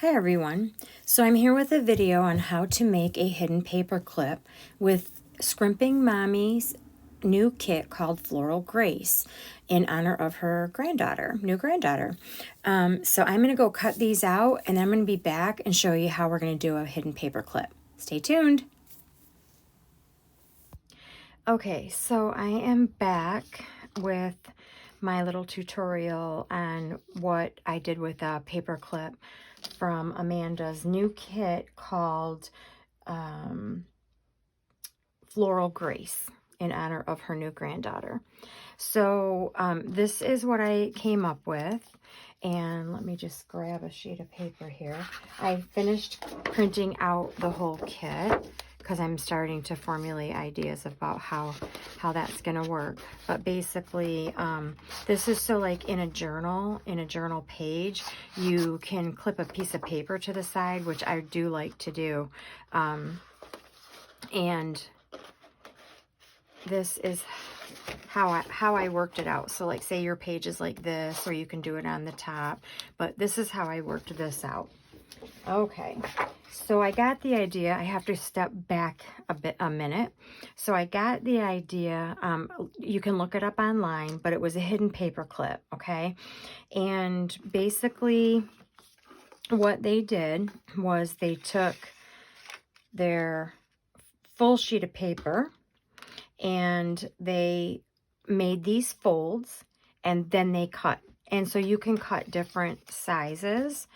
Hi everyone. So I'm here with a video on how to make a hidden paper clip with Scrimping Mommy's new kit called Floral Grace in honor of her new granddaughter. So I'm going to go cut these out and then I'm going to be back and show you how we're going to do a hidden paper clip. Stay tuned. Okay, so I am back with my little tutorial on what I did with a paper clip from Amanda's new kit called Floral Grace in honor of her new granddaughter. So this is what I came up with. And let me just grab a sheet of paper here. I finished printing out the whole kit because I'm starting to formulate ideas about how that's going to work. But basically, this is so like in a journal page, you can clip a piece of paper to the side, which I do like to do. And this is how I worked it out. So like say your page is like this, or you can do it on the top, but this is how I worked this out. Okay, so I got the idea. I have to step back a minute. So I got the idea, you can look it up online, but it was a hidden paper clip, okay? And basically what they did was they took their full sheet of paper and they made these folds and then they cut. And so you can cut different sizes,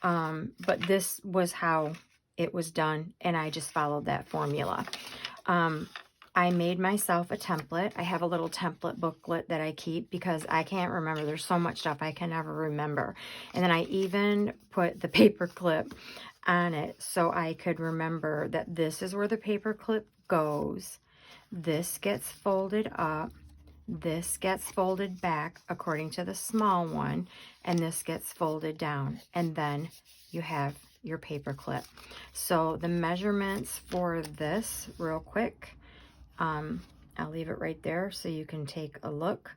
but this was how it was done, and I just followed that formula. I made myself a template. I have a little template booklet that I keep because I can't remember. There's so much stuff I can never remember. And then I even put the paper clip on it so I could remember that this is where the paper clip goes. This gets folded up, this gets folded back according to the small one, and this gets folded down, and then you have your paper clip. So the measurements for this real quick, I'll leave it right there so you can take a look.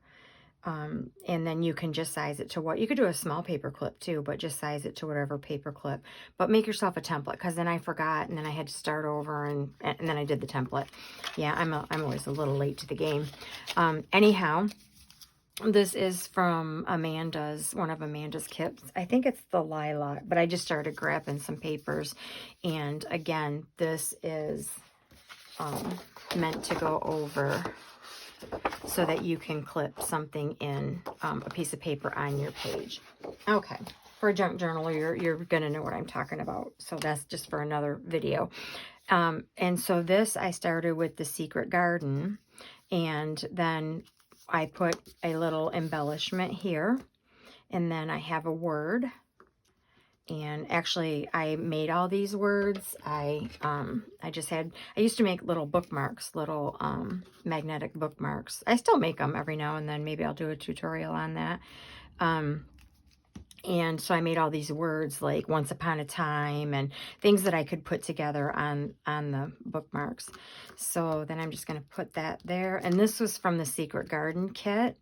And then you can just size it to what you could do a small paper clip too, but just size it to whatever paper clip. But make yourself a template, because then I forgot and then I had to start over and then I did the template. Yeah, I'm always a little late to the game. Anyhow, this is from one of Amanda's kits. I think it's the lilac, but I just started grabbing some papers. And again, this is meant to go over so that you can clip something in a piece of paper on your page. Okay, for a junk journal, you're gonna know what I'm talking about. So that's just for another video. And so this, I started with the Secret Garden, and then I put a little embellishment here, and then I have a word. And actually, I made all these words. I used to make little bookmarks, little magnetic bookmarks. I still make them every now and then. Maybe I'll do a tutorial on that. And so I made all these words like once upon a time and things that I could put together on the bookmarks. So then I'm just going to put that there. And this was from the Secret Garden kit.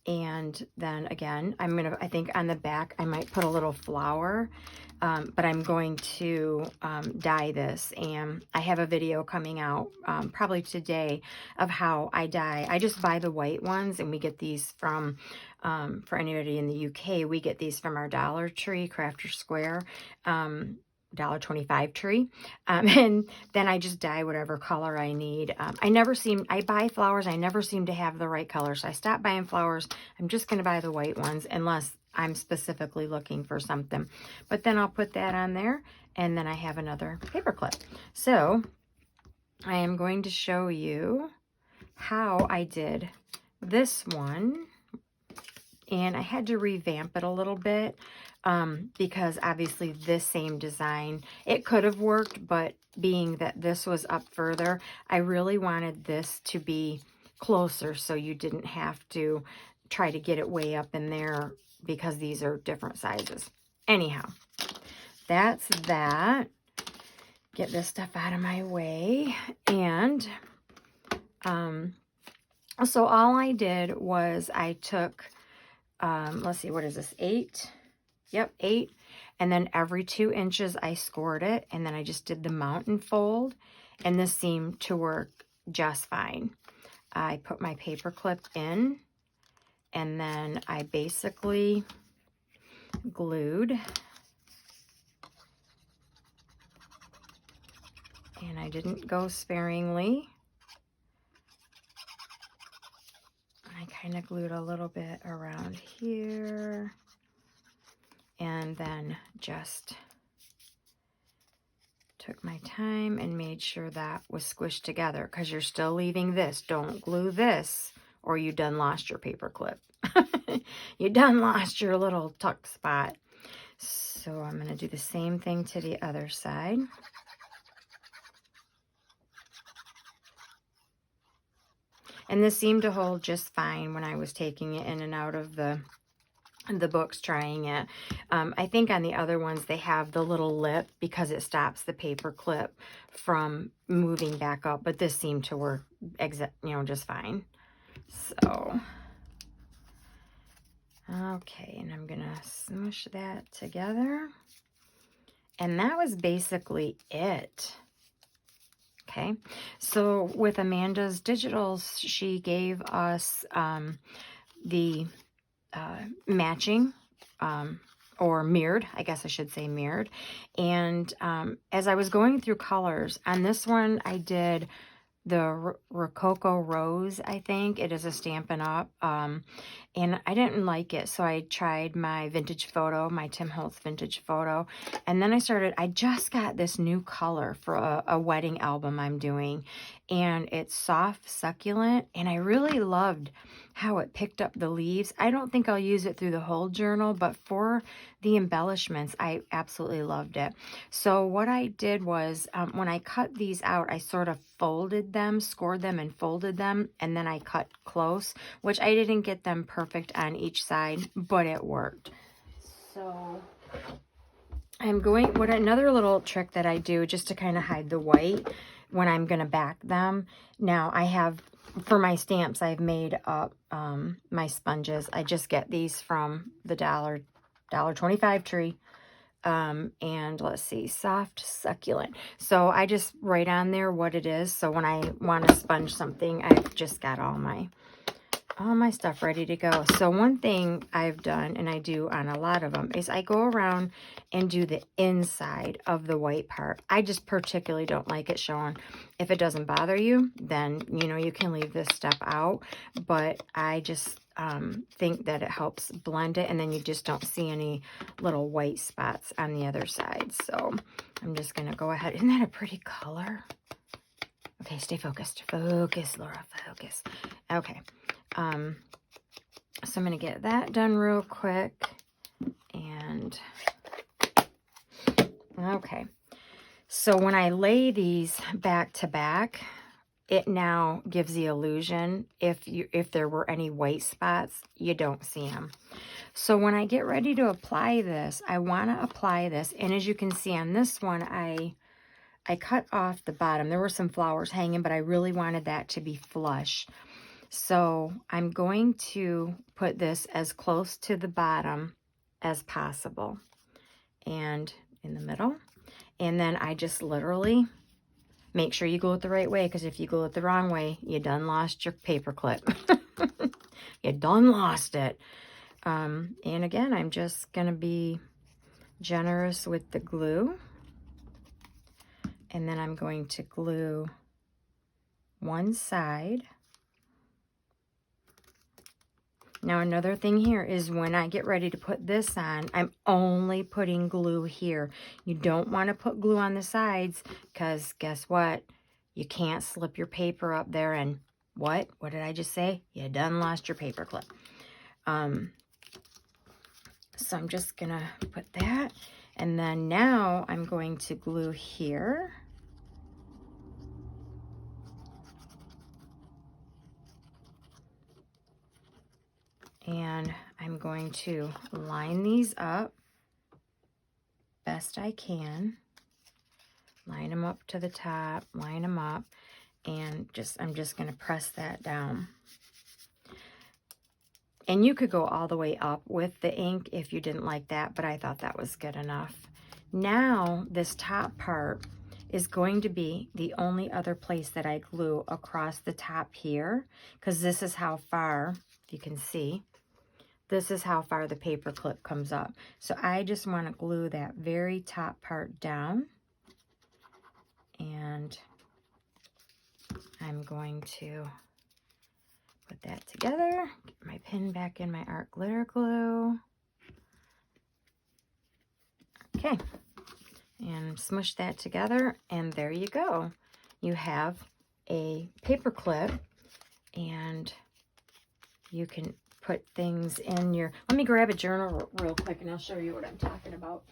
And then again, I think on the back, I might put a little flower, but I'm going to dye this. And I have a video coming out probably today of how I dye. I just buy the white ones, and we get these from, for anybody in the UK, we get these from our Dollar Tree, Crafter Square, $1.25 tree. And then I just dye whatever color I need. I buy flowers, I never seem to have the right color. So I stopped buying flowers. I'm just going to buy the white ones unless I'm specifically looking for something. But then I'll put that on there, and then I have another paper clip. So I am going to show you how I did this one. And I had to revamp it a little bit because obviously this same design, it could have worked, but being that this was up further, I really wanted this to be closer so you didn't have to try to get it way up in there because these are different sizes. Anyhow, that's that. Get this stuff out of my way. And so all I did was I took let's see, what is this, 8 Yep, 8. And then every 2 inches I scored it, and then I just did the mountain fold, and this seemed to work just fine. I put my paper clip in, and then I basically glued, and I didn't go sparingly. I kind of glued a little bit around here, and then just took my time and made sure that was squished together, because you're still leaving this. Don't glue this or you done lost your paper clip. You done lost your little tuck spot. So I'm going to do the same thing to the other side. And this seemed to hold just fine when I was taking it in and out of the books, trying it. I think on the other ones they have the little lip because it stops the paper clip from moving back up, but this seemed to work just fine. So okay, and I'm gonna smush that together, and that was basically it. Okay, so with Amanda's Digitals, she gave us the matching, or mirrored, I guess I should say mirrored. And as I was going through colors, on this one I did the Rococo Rose, I think. It is a Stampin' Up. And I didn't like it, so I tried my vintage photo, my Tim Holtz vintage photo. And then I just got this new color for a wedding album I'm doing. And it's soft succulent, and I really loved how it picked up the leaves. I don't think I'll use it through the whole journal, but for the embellishments, I absolutely loved it. So what I did was, when I cut these out, I sort of folded them, scored them and folded them, and then I cut close, which I didn't get them perfect on each side, but it worked. So I'm going, another little trick that I do just to kind of hide the white when I'm going to back them. Now I have, for my stamps, I've made up my sponges. I just get these from the $1.25 tree. And let's see, soft succulent. So I just write on there what it is. So when I want to sponge something, I've just got all my stuff ready to go. So one thing I've done, and I do on a lot of them, is I go around and do the inside of the white part. I just particularly don't like it showing. If it doesn't bother you, then, you can leave this stuff out. But I just think that it helps blend it, and then you just don't see any little white spots on the other side. So I'm just going to go ahead. Isn't that a pretty color? Okay, stay focused. Focus, Laura, focus. Okay. So I'm going to get that done real quick. And okay. So when I lay these back to back, it now gives the illusion if there were any white spots, you don't see them. So when I get ready to apply this, I want to apply this. And as you can see on this one, I cut off the bottom. There were some flowers hanging, but I really wanted that to be flush. So I'm going to put this as close to the bottom as possible and in the middle. And then I just literally make sure you glue it the right way, because if you glue it the wrong way, you done lost your paper clip. You done lost it. And again, I'm just going to be generous with the glue. And then I'm going to glue one side. Now another thing here is when I get ready to put this on, I'm only putting glue here. You don't want to put glue on the sides, because guess what? You can't slip your paper up there and what? What did I just say? You done lost your paper clip. So I'm just going to put that. And then now I'm going to glue here. And I'm going to line these up best I can. Line them up to the top, line them up, and I'm just going to press that down. And you could go all the way up with the ink if you didn't like that, but I thought that was good enough. Now, this top part is going to be the only other place that I glue across the top here, because this is how far, if you can see, this is how far the paper clip comes up. So I just want to glue that very top part down. And I'm going to put that together, get my pin back in my art glitter glue. Okay, and smush that together, and there you go. You have a paper clip, and you can put things in your... Let me grab a journal real quick, and I'll show you what I'm talking about.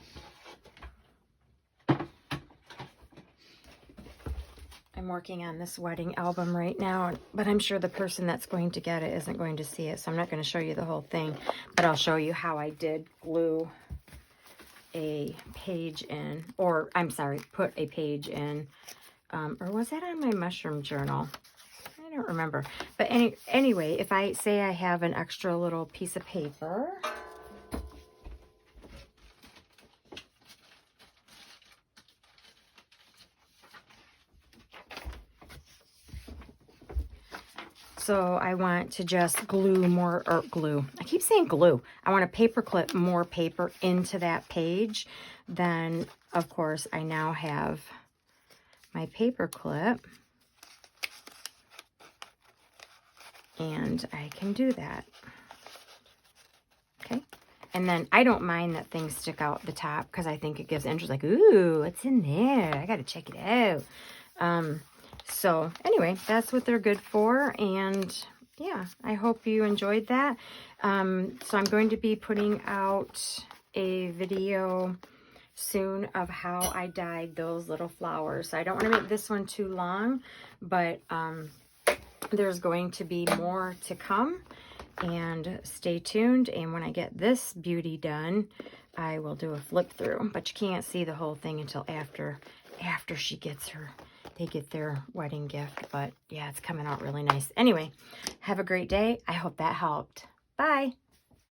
I'm working on this wedding album right now, but I'm sure the person that's going to get it isn't going to see it, so I'm not going to show you the whole thing, but I'll show you how I did glue a page in, or I'm sorry, put a page in, or was that on my mushroom journal? I don't remember. But anyway, if I say I have an extra little piece of paper, so I want to just glue more, or glue. I keep saying glue. I want to paper clip more paper into that page. Then, of course, I now have my paper clip. And I can do that. Okay. And then I don't mind that things stick out the top because I think it gives interest. Like, ooh, what's in there? I got to check it out. So anyway, that's what they're good for. And yeah, I hope you enjoyed that. So I'm going to be putting out a video soon of how I dyed those little flowers. So I don't want to make this one too long, but there's going to be more to come, and stay tuned. And when I get this beauty done, I will do a flip through, but you can't see the whole thing until after she gets they get their wedding gift. But yeah, it's coming out really nice. Anyway, have a great day. I hope that helped. Bye.